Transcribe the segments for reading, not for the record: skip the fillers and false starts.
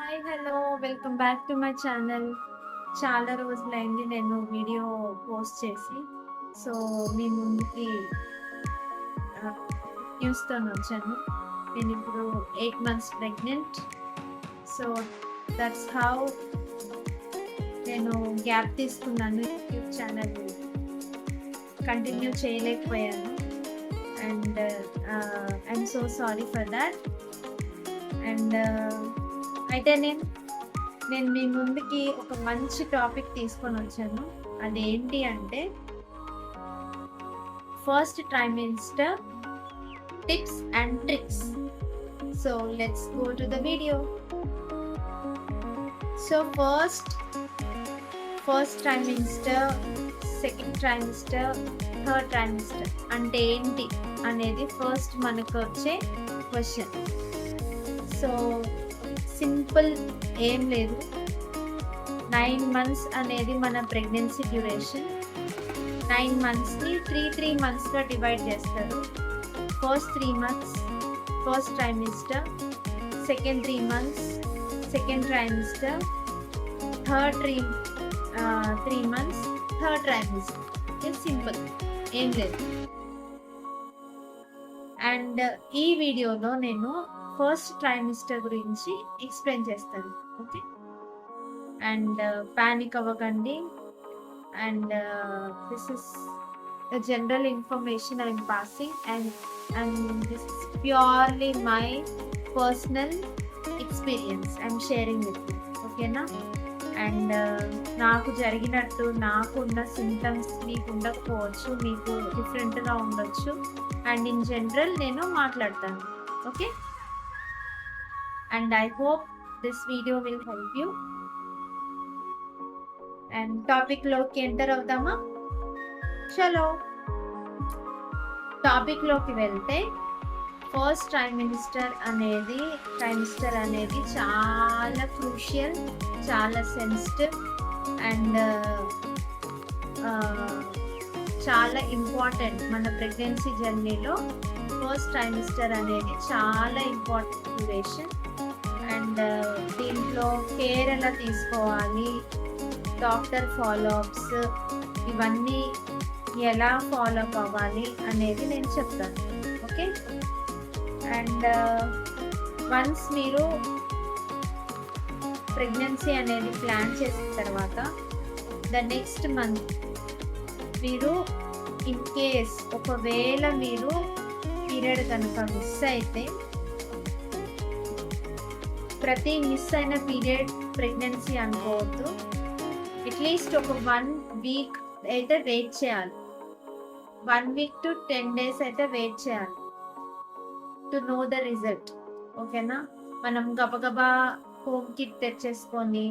Hi hello welcome back to my channel. చాలా రోజులైంది నేను వీడియో పోస్ట్ చేసి. సో మీ ముందుకి న్యూస్తో వచ్చాను. నేను ఇప్పుడు 8 months pregnant. So that's how నేను గ్యాప్ తీసుకున్నాను. యూట్యూబ్ ఛానల్ కంటిన్యూ చేయలేకపోయాను. And I'm so sorry for that. And అయితే నేను మీ ముందుకి ఒక మంచి టాపిక్ తీసుకొని వచ్చాను. అదేంటి అంటే first trimester tips and tricks. So let's go to the video. So first trimester, second trimester, third trimester అంటే ఏంటి అనేది ఫస్ట్ మనకు వచ్చే క్వశ్చన్. సో సింపుల్, ఏం లేదు. 9 months అనేది మన ప్రెగ్నెన్సీ డ్యూరేషన్. 9 monthsని 3 monthsగా డివైడ్ చేస్తారు. First 3 months first trimester, second 3 months second trimester, third 3 months third trimester. Okay, simple, ఏం లేదు. అండ్ ఈ వీడియోలో నేను ఫస్ట్ ట్రైమిస్టర్ గురించి ఎక్స్ప్లెయిన్ చేస్తాను. ఓకే, అండ్ ప్యానిక్ అవ్వకండి. And this is general information I'm passing and this is purely my personal experience I'm sharing with you. ఓకేనా? And నాకు జరిగినట్టు నాకున్న సింటమ్స్ మీకు ఉండకపోవచ్చు, మీకు డిఫరెంట్గా ఉండొచ్చు. అండ్ ఇన్ జనరల్ నేను మాట్లాడతాను. Okay, and I hope this video will help you. And topic లోకి ఎంటర్ అవుదామా? చలో టాపిక్ లోకి వెళ్తే, ఫస్ట్ ట్రైమిస్టర్ అనేది చాలా క్రూషియల్, చాలా సెన్సిటివ్ అండ్ చాలా ఇంపార్టెంట్. మన ప్రెగ్నెన్సీ జర్నీలో ఫస్ట్ ట్రైమిస్టర్ అనేది చాలా ఇంపార్టెంట్ డ్యూరేషన్. అండ్ దీంట్లో కేర్ ఎలా తీసుకోవాలి, డాక్టర్ ఫాలోఅప్స్, ఇవన్నీ ఎలా ఫాలో అప్ అవ్వాలి అనేది నేను చెప్తాను. ఓకే, అండ్ వన్స్ మీరు ప్రెగ్నెన్సీ అనేది ప్లాన్ చేసిన తర్వాత ద నెక్స్ట్ మంత్ మీరు ఇన్ కేస్ ఒకవేళ మీరు పీరియడ్ కనుక మిస్ అయితే, ప్రతి మిస్ అయిన పీరియడ్ ప్రెగ్నెన్సీ అనుకోవద్దు. అట్లీస్ట్ ఒక 1 week అయితే వెయిట్ చేయాలి. 1 week to 10 days అయితే వెయిట్ చేయాలి టు నో ద రిజల్ట్. ఓకేనా? మనం గబగబా హోమ్ కిట్ తెచ్చేసుకొని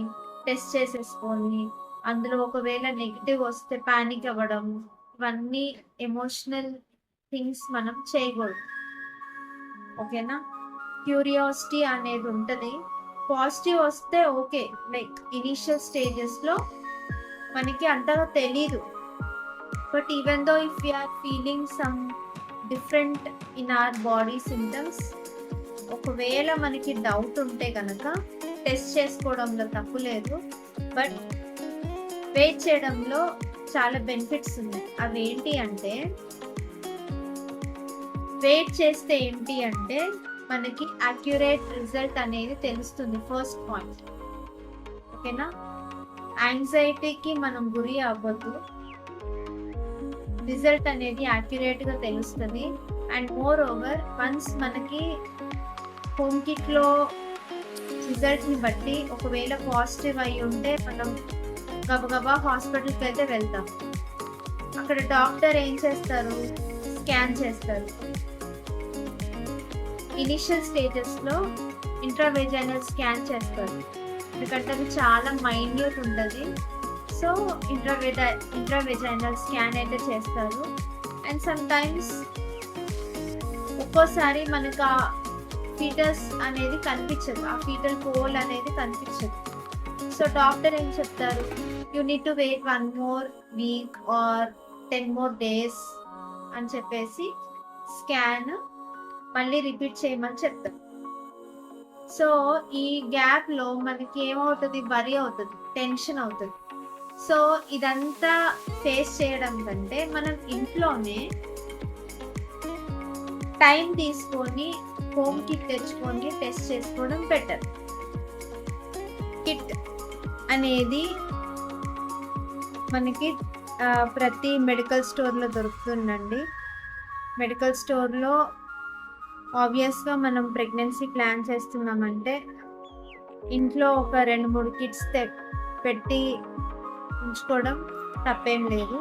టెస్ట్ చేసేసుకొని అందులో ఒకవేళ నెగిటివ్ వస్తే ప్యానిక్ అవ్వడం, ఇవన్నీ ఎమోషనల్ థింగ్స్ మనం చేయకూడదు. ఓకేనా? క్యూరియాసిటీ అనేది ఉంటుంది. పాజిటివ్ వస్తే ఓకే, లైక్ ఇనిషియల్ స్టేజెస్లో మనకి అంతగా తెలీదు. But even though if you're feeling some different in our body symptoms, ఒకవేళ మనకి డౌట్ ఉంటే కనుక టెస్ట్ చేసుకోవడంలో తప్పు లేదు. బట్ వెయిట్ చేయడంలో చాలా బెనిఫిట్స్ ఉన్నాయి. అవి ఏంటి అంటే, వెయిట్ చేస్తే ఏంటి అంటే మనకి అక్యురేట్ రిజల్ట్ అనేది తెలుస్తుంది. First point. ఓకేనా? యాంగ్జైటీకి మనం గురి అవ్వద్దు. రిజల్ట్ అనేది యాక్యురేట్గా తెలుస్తుంది. అండ్ మోర్ ఓవర్, వన్స్ మనకి హోమ్ కిట్లో రిజల్ట్ని బట్టి ఒకవేళ పాజిటివ్ అయి ఉంటే మనం గబగబా హాస్పిటల్కి అయితే వెళ్తాం. అక్కడ డాక్టర్ ఏం చేస్తారు? స్కాన్ చేస్తారు. ఇనిషియల్ స్టేజెస్లో ఇంట్రావెజైనల్ స్కాన్ చేస్తారు, ఎందుకంటే అది చాలా మైన్యూట్ ఉంటుంది. సో ఇంట్రావెజైనల్ స్కాన్ అయితే చేస్తారు. అండ్ సమ్ టైమ్స్ ఒక్కోసారి మనకు ఆ ఫీటస్ అనేది కనిపించదు, ఆ ఫీటల్ హోల్ అనేది కనిపించదు. సో డాక్టర్ ఏం చెప్తారు? You need to wait 1 more week or 10 more days అని చెప్పేసి స్కాన్ మళ్ళీ రిపీట్ చేయమని చెప్తారు. సో ఈ గ్యాప్లో మనకి ఏమవుతుంది, వరి అవుతుంది, టెన్షన్ అవుతుంది. సో ఇదంతా ఫేస్ చేయడం కంటే మనం ఇంట్లోనే టైం తీసుకొని హోమ్ కిట్ తెచ్చుకొని టెస్ట్ చేసుకోవడం బెటర్. కిట్ అనేది మనకి ప్రతి మెడికల్ స్టోర్లో దొరుకుతుందండి. మెడికల్ స్టోర్లో ఆబ్వియస్గా మనం ప్రెగ్నెన్సీ ప్లాన్ చేస్తున్నామంటే ఇంట్లో ఒక 2-3 కిట్స్ పెట్టి ఉంచుకోవడం తప్పేం లేదు.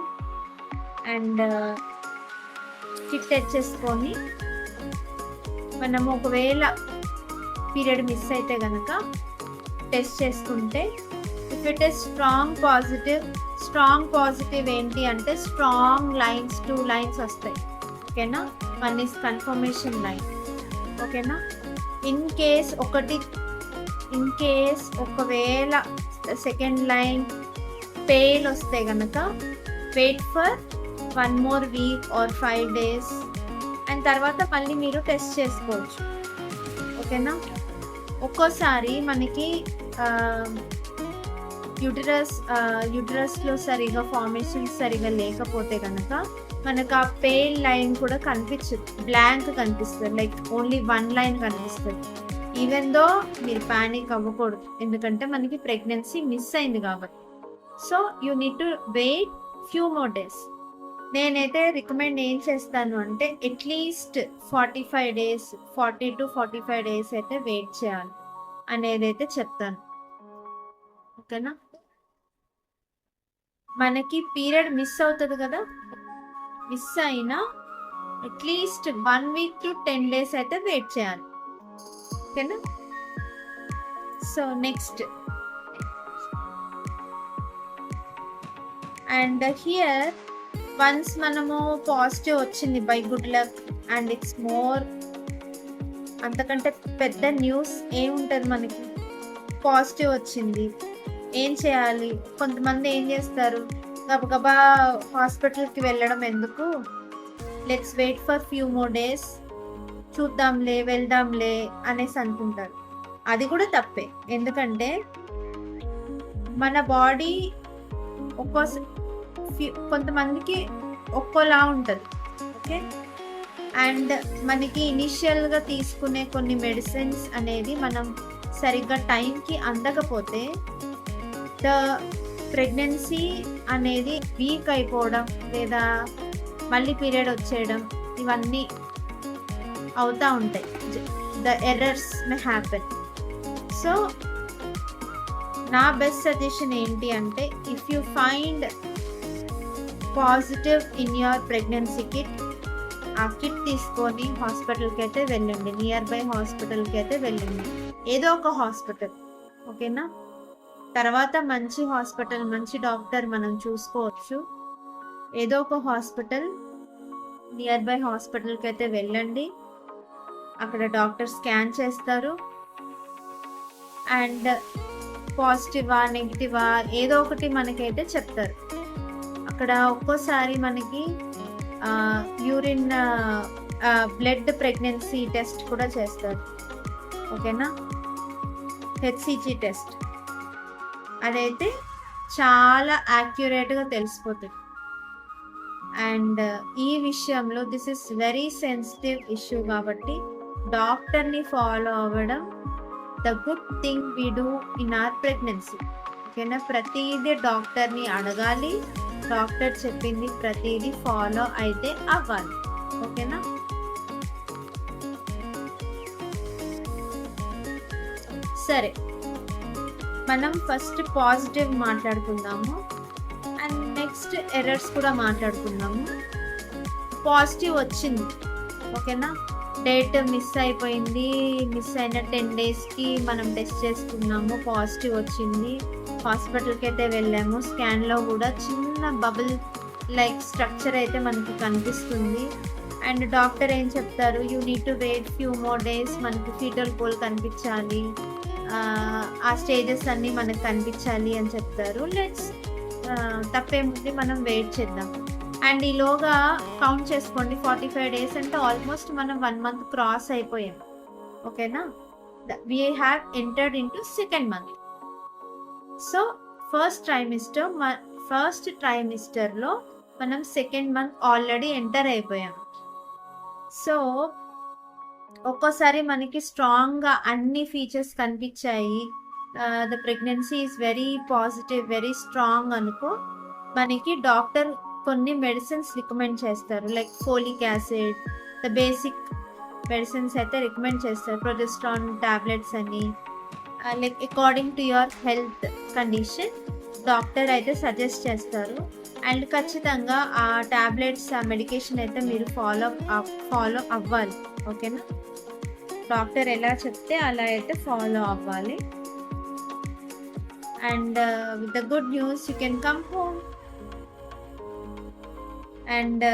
అండ్ కిట్ తెచ్చేసుకొని మనము ఒకవేళ పీరియడ్ మిస్ అయితే కనుక టెస్ట్ చేసుకుంటే if it is strong positive ఏంటి అంటే స్ట్రాంగ్ లైన్స్ 2 లైన్స్ వస్తాయి. ఓకేనా, 1 is కన్ఫర్మేషన్ లైన్. ఓకేనా, ఇన్ కేస్ ఒకవేళ సెకండ్ లైన్ పేల్ వస్తే కనుక wait for 1 more week or 5 days and తర్వాత మళ్ళీ మీరు టెస్ట్ చేసుకోవచ్చు. ఓకేనా, ఒక్కోసారి మనకి యూటరస్లో సరిగా ఫార్మేషన్ సరిగా లేకపోతే కనుక మనకు ఆ పేల్ లైన్ కూడా కనిపించదు, బ్లాంక్ కనిపిస్తుంది, లైక్ ఓన్లీ 1 లైన్ కనిపిస్తుంది. ఈవెన్ దో మీరు ప్యానిక్ అవ్వకూడదు, ఎందుకంటే మనకి ప్రెగ్నెన్సీ మిస్ అయింది కాబట్టి. So you need to wait few more days. నేనైతే రికమెండ్ ఏం చేస్తాను అంటే అట్లీస్ట్ 40 to 45 days అయితే వెయిట్ చేయాలి అనేది అయితే చెప్తాను. ఓకేనా, మనకి పీరియడ్ మిస్ అవుతుంది కదా, మిస్ అయినా అట్లీస్ట్ 1 week to 10 days అయితే వెయిట్ చేయాలి. ఓకేనా, so next and here once మనము పాజిటివ్ వచ్చింది by good luck and it's more, అంతకంటే పెద్ద న్యూస్ ఏముంటుంది మనకి. పాజిటివ్ వచ్చింది, ఏం చేయాలి? కొంతమంది ఏం చేస్తారు, గబగబా హాస్పిటల్కి వెళ్ళడం ఎందుకు, let's wait for few more days, చూద్దాంలే వెళ్దాంలే అనేసి అనుకుంటారు. అది కూడా తప్పే, ఎందుకంటే మన బాడీ కొంతమందికి ఒక్కోలా ఉంటుంది. ఓకే, అండ్ మనకి ఇనిషియల్గా తీసుకునే కొన్ని మెడిసిన్స్ అనేది మనం సరిగ్గా టైంకి అందకపోతే ద ప్రెగ్నెన్సీ అనేది వీక్ అయిపోవడం లేదా మళ్ళీ పీరియడ్ వచ్చేయడం ఇవన్నీ అవుతూ ఉంటాయి. The errors may happen. So నా బెస్ట్ సజెషన్ ఏంటి అంటే if you find positive in your pregnancy kit, ఆ కిట్ తీసుకొని హాస్పిటల్కి అయితే వెళ్ళండి, నియర్ బై హాస్పిటల్కి అయితే వెళ్ళండి, ఏదో ఒక హాస్పిటల్. ఓకేనా, తర్వాత మంచి హాస్పిటల్, మంచి డాక్టర్ మనం చూసుకోవచ్చు. ఏదో ఒక హాస్పిటల్, నియర్ బై హాస్పిటల్కి అయితే వెళ్ళండి, అక్కడ డాక్టర్ స్కాన్ చేస్తారు అండ్ పాజిటివా నెగిటివా ఏదో ఒకటి మనకైతే చెప్తారు. అక్కడ ఒక్కోసారి మనకి యూరిన్ బ్లడ్ ప్రెగ్నెన్సీ టెస్ట్ కూడా చేస్తారు. ఓకేనా, హెచ్సిజి టెస్ట్, అదైతే చాలా యాక్యురేట్గా తెలిసిపోతుంది. అండ్ ఈ విషయంలో this is very sensitive issue కాబట్టి డాక్టర్ని ఫాలో అవ్వడం the good thing we do in our pregnancy. ఓకేనా, ప్రతిదీ డాక్టర్ని అడగాలి, డాక్టర్ చెప్పింది ప్రతిదీ ఫాలో అయితే అవ్వాలి. ఓకేనా, సరే మనం ఫస్ట్ పాజిటివ్ మాట్లాడుకుందాము అండ్ నెక్స్ట్ ఎర్రర్స్ కూడా మాట్లాడుకుందాము. పాజిటివ్ వచ్చింది, ఓకేనా, డేట్ మిస్ అయిపోయింది, మిస్ అయిన 10 daysకి మనం టెస్ట్ చేసుకున్నాము, పాజిటివ్ వచ్చింది, హాస్పిటల్కి అయితే వెళ్ళాము, స్కాన్లో కూడా చిన్న బబుల్ లైక్ స్ట్రక్చర్ అయితే మనకి కనిపిస్తుంది. అండ్ డాక్టర్ ఏం చెప్తారు, you need to wait few more days, మనకి ఫీటల్ పోల్ కనిపించాలి, ఆ స్టేజెస్ అన్నీ మనకు కనిపించాలి అని చెప్తారు. లెట్స్ తప్పేముంది, మనం వెయిట్ చేద్దాం. అండ్ ఈలోగా కౌంట్ చేసుకోండి, 45 days అంటే ఆల్మోస్ట్ మనం 1 month క్రాస్ అయిపోయాం. ఓకేనా, we have entered into second month. So first trimester లో మనం సెకండ్ మంత్ ఆల్రెడీ ఎంటర్ అయిపోయాం. సో ఒక్కోసారి మనకి స్ట్రాంగ్గా అన్ని ఫీచర్స్ కనిపించాయి, the pregnancy is very positive, very strong అనుకో, మనకి డాక్టర్ కొన్ని మెడిసిన్స్ రికమెండ్ చేస్తారు. Like folic acid, the basic medicines అయితే రికమెండ్ చేస్తారు, ప్రొజెస్ట్రాన్ టాబ్లెట్స్ అని. Like according to your health condition doctor అయితే సజెస్ట్ చేస్తారు. అండ్ ఖచ్చితంగా ఆ టాబ్లెట్స్, ఆ మెడికేషన్ అయితే మీరు ఫాలో అవ్వాలి. ఓకేనా? డాక్టర్ ఎలా చెప్తే అలా అయితే ఫాలో అవ్వాలి. And with the good news you can come home. And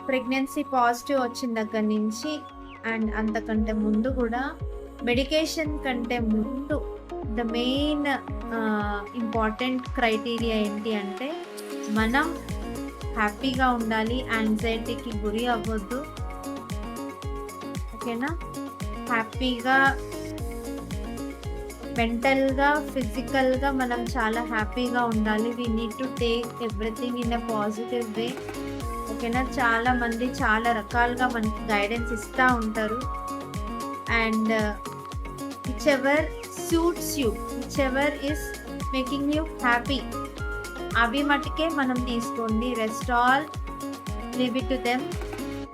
pregnancy positive వచ్చిన దగ్గర నుంచి అండ్ అంతకంటే ముందు కూడా మెడికేషన్ కంటే ముందు ద మెయిన్ ఇంపార్టెంట్ క్రైటీరియా ఏంటి అంటే మనం హ్యాపీగా ఉండాలి, యాంగ్జైటీకి గురి అవ్వద్దు. ఓకేనా? హ్యాపీగా మెంటల్గా, ఫిజికల్గా మనం చాలా హ్యాపీగా ఉండాలి. We need to take everything in a positive way. ఓకేనా? చాలా మంది చాలా రకాలుగా మనకి గైడెన్స్ ఇస్తూ ఉంటారు. And which ever suits you, which ever is making you happy, అవి మటుకే మనం తీసుకోండి. Rest all leave it to them.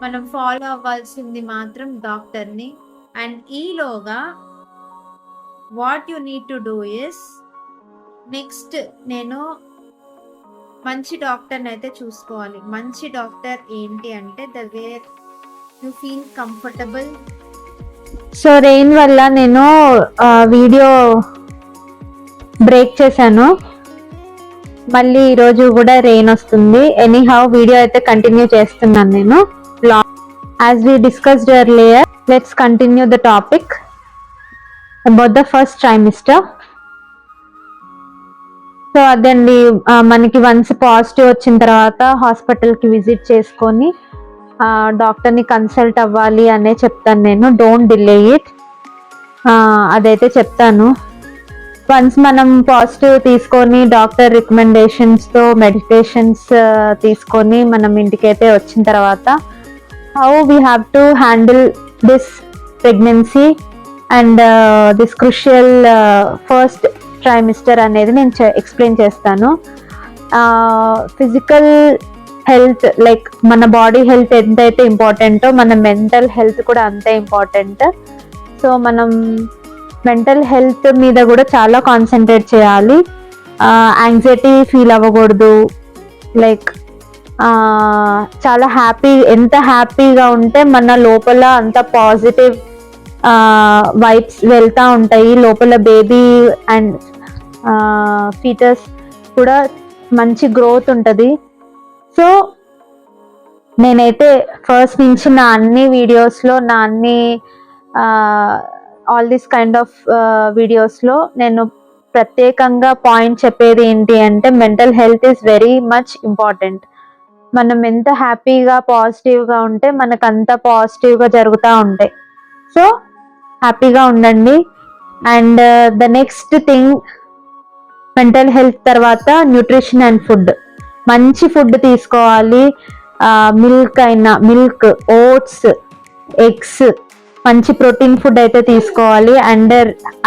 మనం ఫాలో అవ్వాల్సింది మాత్రం డాక్టర్ని. అండ్ ఈలోగా what you need to do is, next నేను మంచి డాక్టర్ని అయితే చూసుకోవాలి. మంచి డాక్టర్ ఏంటి అంటే the where you feel comfortable. So rain వల్ల నేను వీడియో బ్రేక్ చేశాను, మళ్ళీ ఈరోజు కూడా రెయిన్ వస్తుంది. ఎనీహౌ వీడియో అయితే కంటిన్యూ చేస్తున్నాను నేను. As we discussed earlier, let's continue the topic about the first trimester. So అదండి, మనకి వన్స్ పాజిటివ్ వచ్చిన తర్వాత హాస్పిటల్కి విజిట్ చేసుకొని డాక్టర్ని కన్సల్ట్ అవ్వాలి అనే చెప్తాను నేను. డోంట్ డిలే ఇట్, అదైతే చెప్తాను. వన్స్ మనం పాజిటివ్ తీసుకొని డాక్టర్ రికమెండేషన్స్తో మెడికేషన్స్ తీసుకొని మనం ఇంటికైతే వచ్చిన తర్వాత how we have to handle this pregnancy and this crucial first trimester అనేది నేను ఎక్స్ప్లెయిన్ చేస్తాను. ఫిజికల్ హెల్త్, లైక్ మన బాడీ హెల్త్ ఎంతైతే ఇంపార్టెంటో మన మెంటల్ హెల్త్ కూడా అంతే ఇంపార్టెంట్. సో మనం మెంటల్ హెల్త్ మీద కూడా చాలా కాన్సన్ట్రేట్ చేయాలి. యాంగ్జైటీ ఫీల్ అవ్వకూడదు. లైక్ చాలా ఎంత హ్యాపీగా ఉంటే మన లోపల అంత పాజిటివ్ వైబ్స్ వెళ్తూ ఉంటాయి. లోపల బేబీ అండ్ ఫీటస్ కూడా మంచి గ్రోత్ ఉంటుంది. సో నేనైతే ఫస్ట్ నుంచి నా అన్ని వీడియోస్లో, నా అన్ని ఆల్ దిస్ కైండ్ ఆఫ్ వీడియోస్లో నేను ప్రత్యేకంగా పాయింట్ చెప్పేది ఏంటి అంటే mental health is very much important. మనం ఎంత హ్యాపీగా పాజిటివ్గా ఉంటే మనకు అంత పాజిటివ్గా జరుగుతూ ఉంటాయి. సో హ్యాపీగా ఉండండి. And the next thing, mental health తర్వాత న్యూట్రిషన్ అండ్ ఫుడ్. మంచి ఫుడ్ తీసుకోవాలి. మిల్క్, ఓట్స్, ఎగ్స్, మంచి ప్రోటీన్ ఫుడ్ అయితే తీసుకోవాలి. And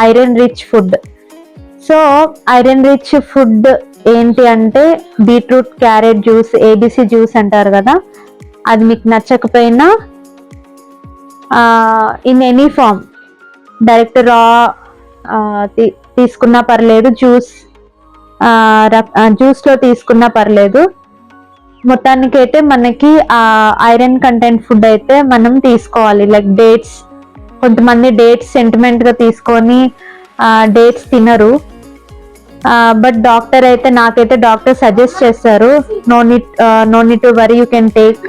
iron rich food. So iron rich food ఏంటి అంటే beetroot, carrot juice, ABC juice అంటారు కదా, అది మీకు నచ్చకపోయినా ఇన్ ఎనీ ఫామ్ డైరెక్ట్ రా తీసుకున్నా పర్లేదు, జ్యూస్లో తీసుకున్నా పర్లేదు. మొత్తానికైతే మనకి ఐరన్ కంటెంట్ ఫుడ్ అయితే మనం తీసుకోవాలి. లైక్ డేట్స్, కొంతమంది డేట్స్ సెంటిమెంట్గా తీసుకొని డేట్స్ తినరు. బట్ నాకైతే డాక్టర్ సజెస్ట్ చేస్తారు, no need to worry, you can take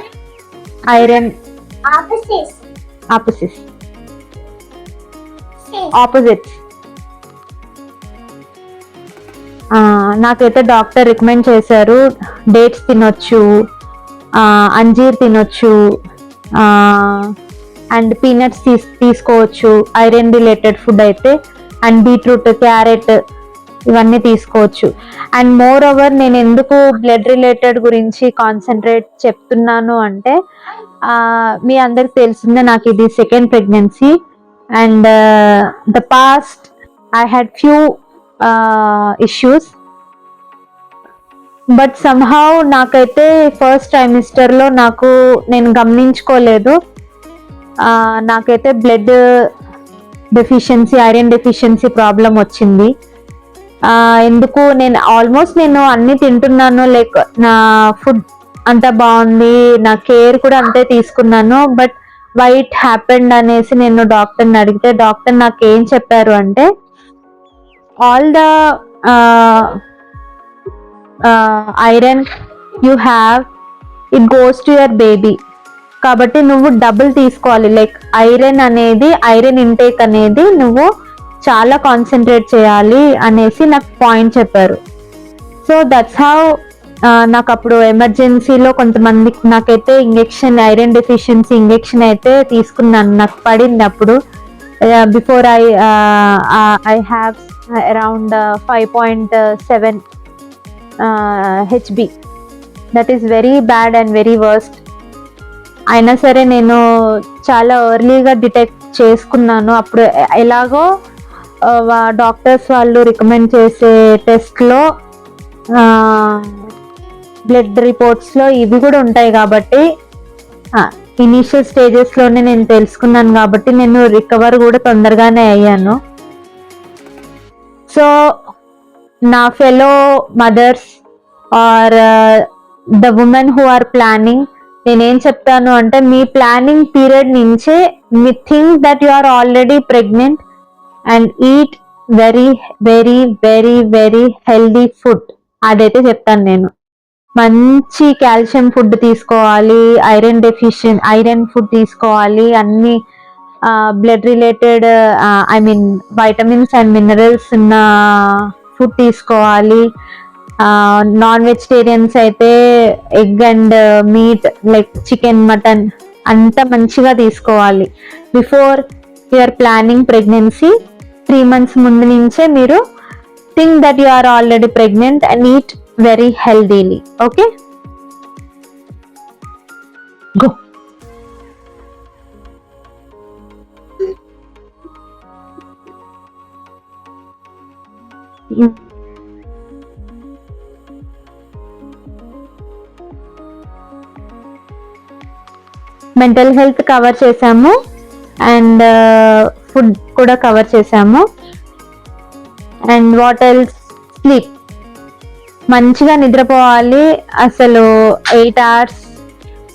iron opposites. నాకైతే డాక్టర్ రికమెండ్ చేశారు డేట్స్ తినొచ్చు, అంజీర్ తినొచ్చు, అండ్ పీనట్స్ తీసుకోవచ్చు ఐరన్ రిలేటెడ్ ఫుడ్ అయితే, అండ్ బీట్రూట్, క్యారెట్ ఇవన్నీ తీసుకోవచ్చు. అండ్ మోర్ ఓవర్ నేను ఎందుకు బ్లడ్ రిలేటెడ్ గురించి కాన్సన్ట్రేట్ చెప్తున్నాను అంటే మీ అందరికి తెలిసిందే నాకు ఇది second pregnancy. And the past I had few issues, but somehow నాకైతే ఫస్ట్ ట్రైమిస్టర్లో నేను గమనించుకోలేదు. నాకైతే blood deficiency, iron deficiency problem వచ్చింది. ఎందుకు నేను అన్ని తింటున్నాను, లైక్ నా ఫుడ్ అంత బాగుంది, నా కేర్ కూడా అంతే తీసుకున్నాను, బట్ వైట్ హ్యాపెండ్ అనేసి నేను డాక్టర్ని అడిగితే డాక్టర్ నాకు ఏం చెప్పారు అంటే all the iron you have it goes to your baby, కాబట్టి నువ్వు డబుల్ తీసుకోవాలి. లైక్ ఐరన్ ఇంటేక్ అనేది నువ్వు చాలా కాన్సన్ట్రేట్ చేయాలి అనేసి నాకు పాయింట్ చెప్పారు. సో దట్స్ హౌ నాకు అప్పుడు ఎమర్జెన్సీలో నాకైతే ఇంజెక్షన్, ఐరన్ డెఫిషియన్సీ ఇంజెక్షన్ అయితే తీసుకున్నాను, నాకు పడింది అప్పుడు. Before I have around 5.7 HB. That is very bad and very worst. అయినా సరే నేను చాలా ఎర్లీగా డిటెక్ట్ చేసుకున్నాను. అప్పుడు ఎలాగో డాక్టర్స్ వాళ్ళు రికమెండ్ చేసే టెస్ట్లో బ్లడ్ రిపోర్ట్స్లో ఇవి కూడా ఉంటాయి కాబట్టి ఇనీషియల్ స్టేజెస్లోనే నేను తెలుసుకున్నాను కాబట్టి నేను రికవర్ కూడా తొందరగానే అయ్యాను. సో నా fellow mothers or the women who are planning, నేనేం చెప్తాను అంటే మీ ప్లానింగ్ పీరియడ్ నుంచే మీ think that you are already pregnant and eat very very very very healthy food. అదైతే చెప్తాను నేను. మంచి కాల్షియం ఫుడ్ తీసుకోవాలి, ఐరన్ ఫుడ్ తీసుకోవాలి, అన్ని blood related vitamins and minerals ఉన్న ఫుడ్ తీసుకోవాలి. నాన్ వెజిటేరియన్స్ అయితే egg and meat like chicken, mutton అంతా మంచిగా తీసుకోవాలి. Before you're planning pregnancy 3 months ముందు నుంచే మీరు think that you are already pregnant and eat very healthily. Okay, go. Mental health cover చేసాము అండ్ ఫుడ్ కూడా కవర్ చేసాము. And what else, sleep. మంచిగా నిద్రపోవాలి. అసలు 8 hours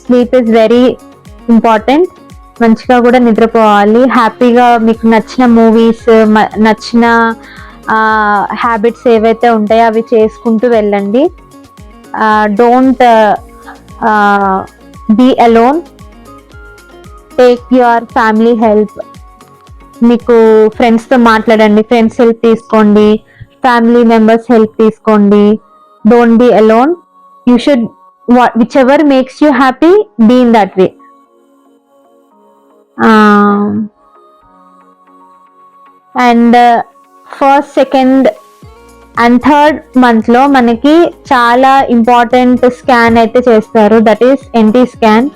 sleep is very important. మంచిగా కూడా నిద్రపోవాలి. హ్యాపీగా మీకు నచ్చిన మూవీస్, నచ్చిన హ్యాబిట్స్ ఏవైతే ఉంటాయో అవి చేసుకుంటూ వెళ్ళండి. Don't be alone. Take your family help. మీకు ఫ్రెండ్స్తో మాట్లాడండి, ఫ్రెండ్స్ హెల్ప్ తీసుకోండి, ఫ్యామిలీ మెంబర్స్ హెల్ప్ తీసుకోండి. Don't be alone. You should which ever makes you happy, be in that way. And first, second and third మంత్లో మనకి చాలా important scan అయితే చేస్తారు, that is NT scan.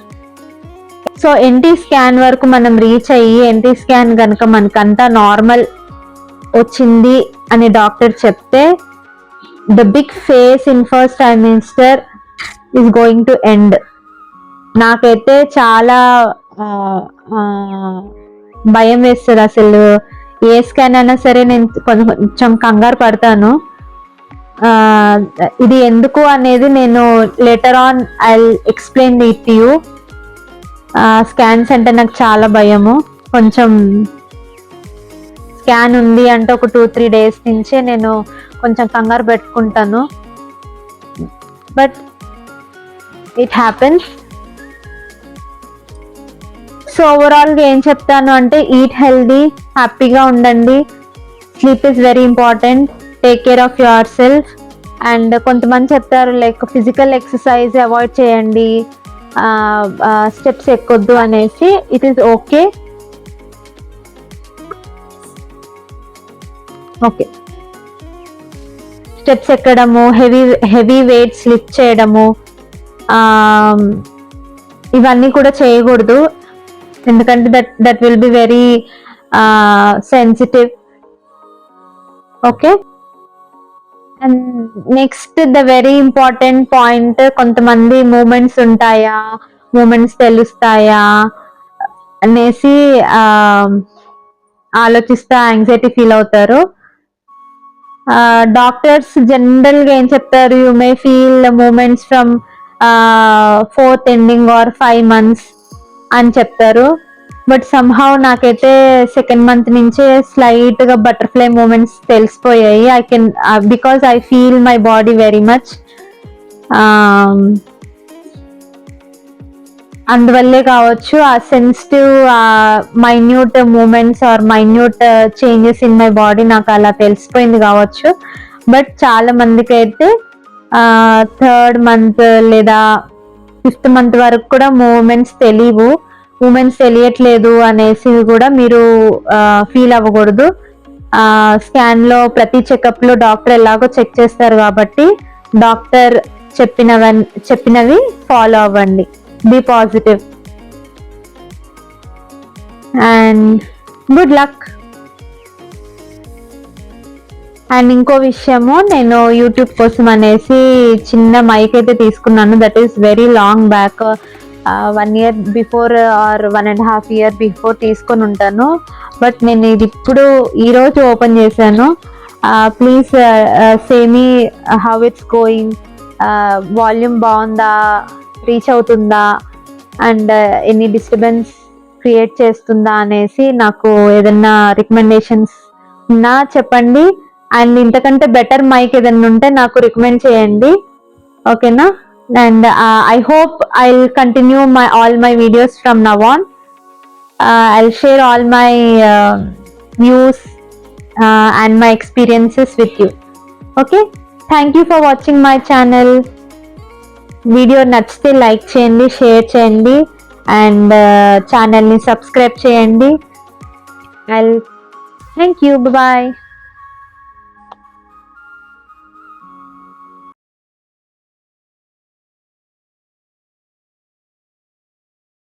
So NT scan వరకు మనం reach అయ్యి NT scan కనుక మనకంతా నార్మల్ వచ్చింది అని డాక్టర్ చెప్తే the big phase in first trimester is going to end. నాకైతే చాలా భయం వేస్తుంది. అసలు ఏ స్కాన్ అయినా సరే నేను కొంచెం కంగారు పడతాను. ఇది ఎందుకు అనేది నేను later on I explain it to you. Scans అంటే నాకు చాలా భయము. కొంచెం స్కాన్ ఉంది అంటే ఒక 2-3 days నుంచే నేను కొంచెం కంగారు పెట్టుకుంటాను. But it happens. సో ఓవరాల్గా ఏం చెప్తాను అంటే ఈట్ హెల్దీ, హ్యాపీగా ఉండండి. Sleep is very important. Take care of your self. And కొంతమంది చెప్తారు లైక్ ఫిజికల్ ఎక్సర్సైజ్ అవాయిడ్ చేయండి, స్టెప్స్ ఎక్కొద్దు అనేసి, it is okay. Okay, steps ఎక్కడము, హెవీ వెయిట్స్ లిఫ్ట్ చేయడము, ఇవన్నీ కూడా చేయకూడదు, ఎందుకంటే that will be very sensitive. Okay, and next the very important point, కొంతమంది మూమెంట్స్ ఉంటాయా, మూమెంట్స్ తెలుస్తాయా అనేసి ఆలోచిస్తా యాంగ్జైటీ ఫీల్ అవుతారు. డాక్టర్స్ జనరల్ గా ఏం చెప్తారు, you may feel moments from 4th ending or 5 months అని చెప్తారు. బట్ సమ్హౌ నాకైతే 2nd month నుంచే స్లైట్ గా బటర్ఫ్లై మూమెంట్స్ తెలిసిపోయాయి. I can because I feel my body very much. అందువల్లే కావచ్చు ఆ sensitive minute moments or minute changes in my body నాకు అలా తెలిసిపోయింది కావచ్చు. బట్ చాలా మందికి అయితే 3rd month లేదా 5th month వరకు కూడా మూమెంట్స్ తెలియట్లేదు అనేసి కూడా మీరు ఫీల్ అవ్వకూడదు. స్కాన్ లో ప్రతి చెకప్ లో డాక్టర్ ఎలాగో చెక్ చేస్తారు కాబట్టి డాక్టర్ చెప్పినవి ఫాలో అవ్వండి. Be positive and good luck. And ఇంకో విషయము, నేను యూట్యూబ్ కోసం అనేసి చిన్న మైక్ అయితే తీసుకున్నాను. That is very long back, 1 year before or 1.5 year before తీసుకొని ఉంటాను. బట్ నేను ఇది ఇప్పుడు ఈరోజు ఓపెన్ చేశాను. Please say me how it's going, volume బాగుందా, రీచ్ అవుతుందా, అండ్ ఎన్ని డిస్టర్బెన్స్ క్రియేట్ చేస్తుందా అనేసి నాకు ఏదన్నా రికమెండేషన్స్ ఉన్నా చెప్పండి. అండ్ ఇంతకంటే బెటర్ మైక్ ఏదన్నా ఉంటే నాకు రికమెండ్ చేయండి, ఓకేనా? And I hope I will continue all my videos from now on. I'll share all my views and my experiences with you. Okay, thank you for watching my channel. Video నచ్చితే like చేయండి, share చేయండి, and ఛానల్ని subscribe చేయండి. Thank you, bye.